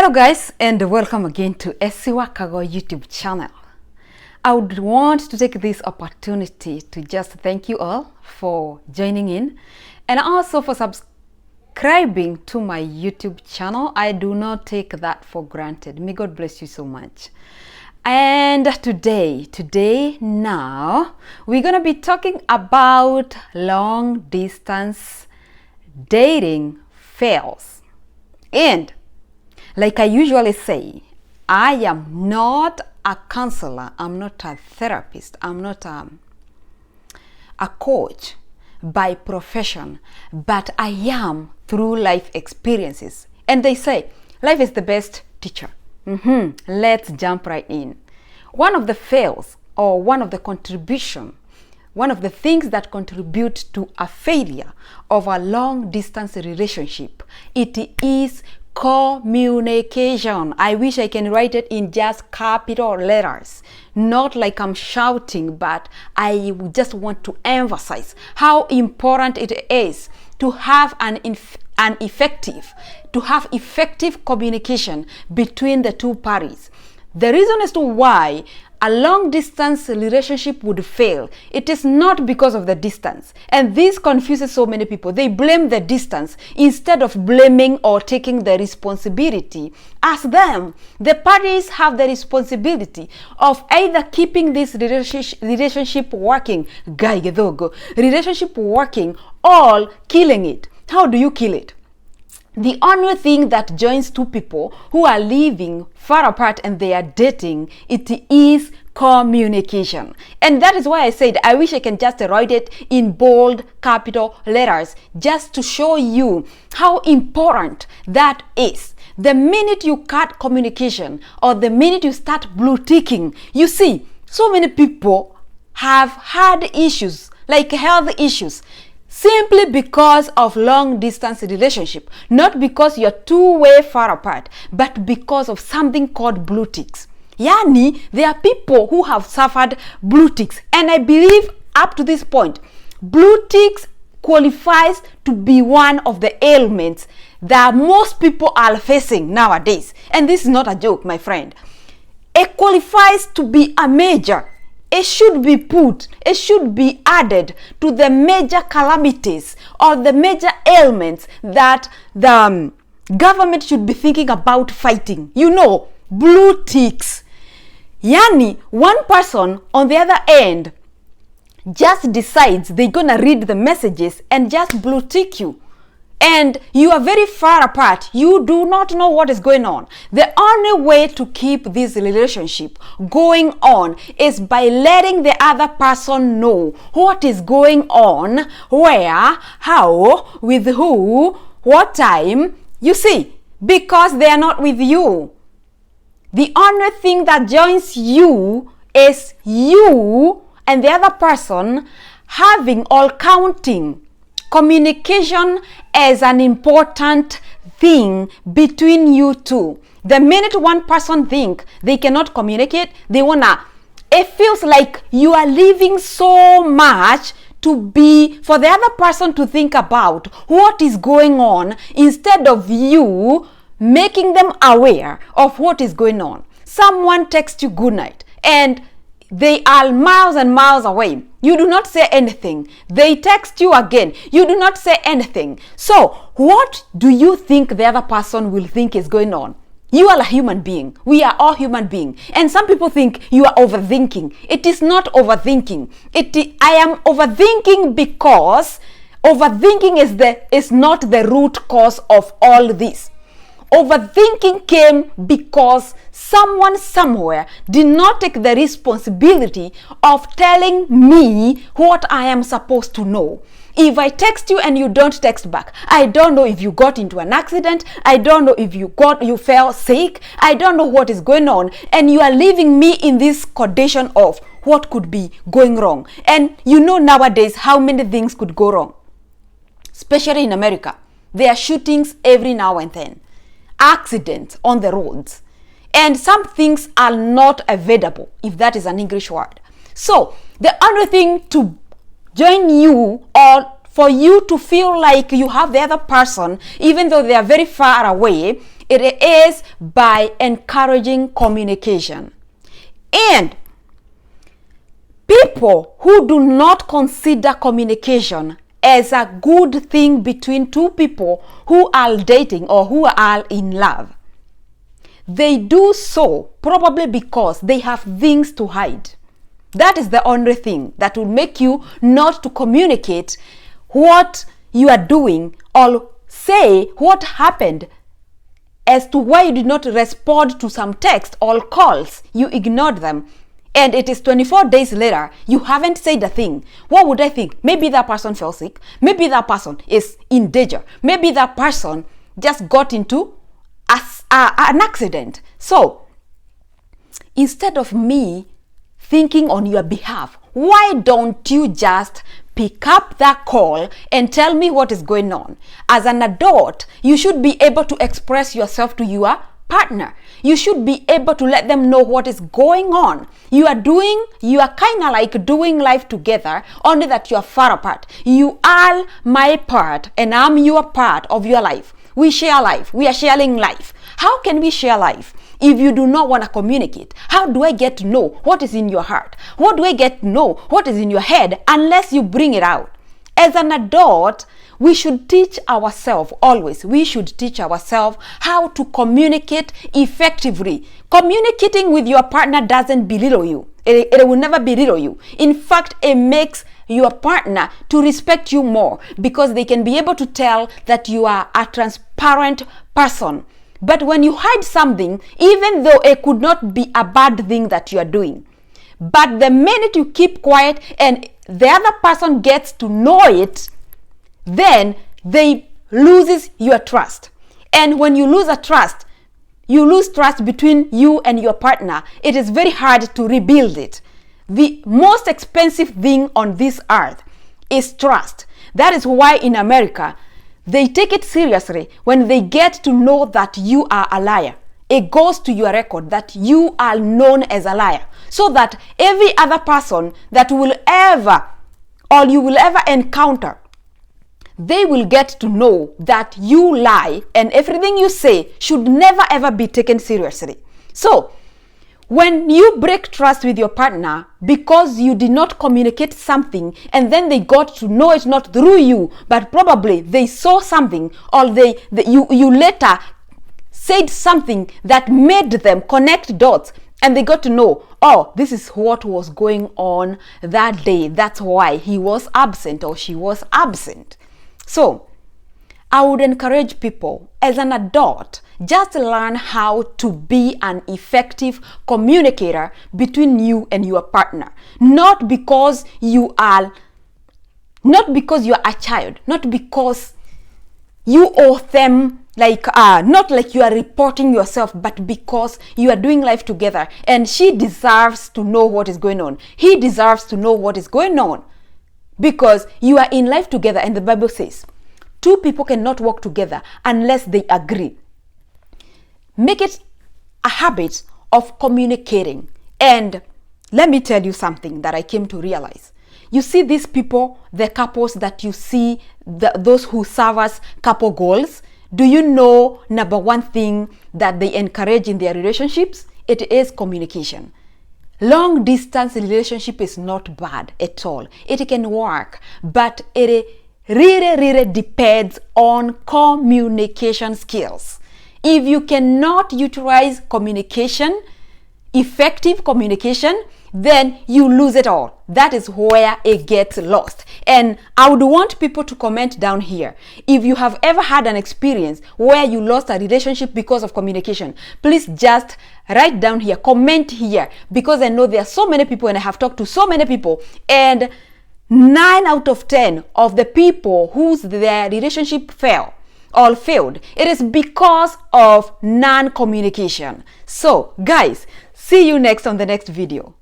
Hello guys, and welcome again to Esiwa Kago YouTube channel. I would want to take this opportunity to just thank you all for joining in and also for subscribing to my YouTube channel. I do not take that for granted. May God bless you so much. And today now we're gonna be talking about long distance dating fails. And like I usually say, I am not a counselor, I'm not a therapist, I'm not a coach by profession, but I am through life experiences. And they say, life is the best teacher. Let's jump right in. One of the fails, or one of the things that contribute to a failure of a long distance relationship, it is communication. I wish I can write it in just capital letters, not like I'm shouting, but I just want to emphasize how important it is to have effective communication between the two parties. The reason as to why a long distance relationship would fail, it is not because of the distance. And this confuses so many people. They blame the distance instead of blaming or taking the responsibility as them. The parties have the responsibility of either keeping this relationship working, or killing it. How do you kill it? The only thing that joins two people who are living far apart and they are dating, it is communication. And that is why I said I wish I can just write it in bold capital letters just to show you how important that is. The minute you cut communication or the minute you start blue ticking, you see so many people have had issues like health issues simply because of long distance relationship, not because you're way far apart, but because of something called blue ticks. Yani, there are people who have suffered blue ticks, and I believe up to this point, blue ticks qualifies to be one of the ailments that most people are facing nowadays. And this is not a joke, my friend. It qualifies to be a major. It should be added to the major calamities or the major ailments that the government should be thinking about fighting. You know, blue ticks. Yani, one person on the other end just decides they're gonna read the messages and just blue tick you. And you are very far apart. You do not know what is going on. The only way to keep this relationship going on is by letting the other person know what is going on, where, how, with who, what time. You see, because they are not with you. The only thing that joins you is you and the other person having or counting communication as an important thing between you two. The minute one person think they cannot communicate, it feels like you are leaving so much for the other person to think about what is going on instead of you making them aware of what is going on. Someone texts you good night and they are miles and miles away. You do not say anything. They text you again. You do not say anything. So, what do you think the other person will think is going on? You are a human being. We are all human beings. And some people think you are overthinking. It is not overthinking. I am overthinking because overthinking is not the root cause of all this. Overthinking came because someone somewhere did not take the responsibility of telling me what I am supposed to know. If I text you and you don't text back, I don't know if you got into an accident, I don't know if you fell sick, I don't know what is going on, and you are leaving me in this condition of what could be going wrong. And you know nowadays how many things could go wrong, especially in America. There are shootings every now and then. Accidents on the roads, and some things are not avoidable, if that is an English word. So the only thing to join you or for you to feel like you have the other person, even though they are very far away, It is by encouraging communication. And people who do not consider communication as a good thing between two people who are dating or who are in love, they do so probably because they have things to hide. That is the only thing that will make you not to communicate what you are doing or say what happened as to why you did not respond to some text or calls. You ignored them. And it is 24 days later, you haven't said a thing. What would I think? Maybe that person fell sick. Maybe that person is in danger. Maybe that person just got into an accident. So, instead of me thinking on your behalf, why don't you just pick up that call and tell me what is going on? As an adult, you should be able to express yourself to your partner. You should be able to let them know what is going on. You are kind of like doing life together, only that you are far apart. You are my part and I'm your part of your life. We share life. We are sharing life. How can we share life if you do not want to communicate? How do I get to know what is in your heart? What do I get to know what is in your head unless you bring it out? As an adult, we should teach ourselves always. We should teach ourselves how to communicate effectively. Communicating with your partner doesn't belittle you. It will never belittle you. In fact, it makes your partner to respect you more because they can be able to tell that you are a transparent person. But when you hide something, even though it could not be a bad thing that you are doing, but the minute you keep quiet and the other person gets to know it, then they loses your trust. And when you lose a trust, you lose trust between you and your partner. It is very hard to rebuild it. The most expensive thing on this earth is trust. That is why in America, they take it seriously when they get to know that you are a liar. It goes to your record that you are known as a liar, so that every other person that will ever or you will ever encounter, they will get to know that you lie and everything you say should never ever be taken seriously. So, when you break trust with your partner because you did not communicate something and then they got to know it not through you, but probably they saw something or you later said something that made them connect dots and they got to know, oh, this is what was going on that day. That's why he was absent or she was absent. So, I would encourage people as an adult, just learn how to be an effective communicator between you and your partner. Not because you are a child, not because you owe them not like you are reporting yourself, but because you are doing life together and she deserves to know what is going on. He deserves to know what is going on because you are in life together, and the Bible says, two people cannot work together unless they agree. Make it a habit of communicating. And let me tell you something that I came to realize. You see these people, the couples that you see, those who serve as couple goals, do you know number one thing that they encourage in their relationships? It is communication. Long distance relationship is not bad at all. It can work, but it really depends on communication skills. If you cannot utilize communication, effective communication, then you lose it all. That is where it gets lost. And I would want people to comment down here. If you have ever had an experience where you lost a relationship because of communication, please just write down here, comment here, because I know there are so many people and I have talked to so many people, and 9 out of 10 of the people whose their relationship failed, it is because of non-communication. So guys, see you next on the next video.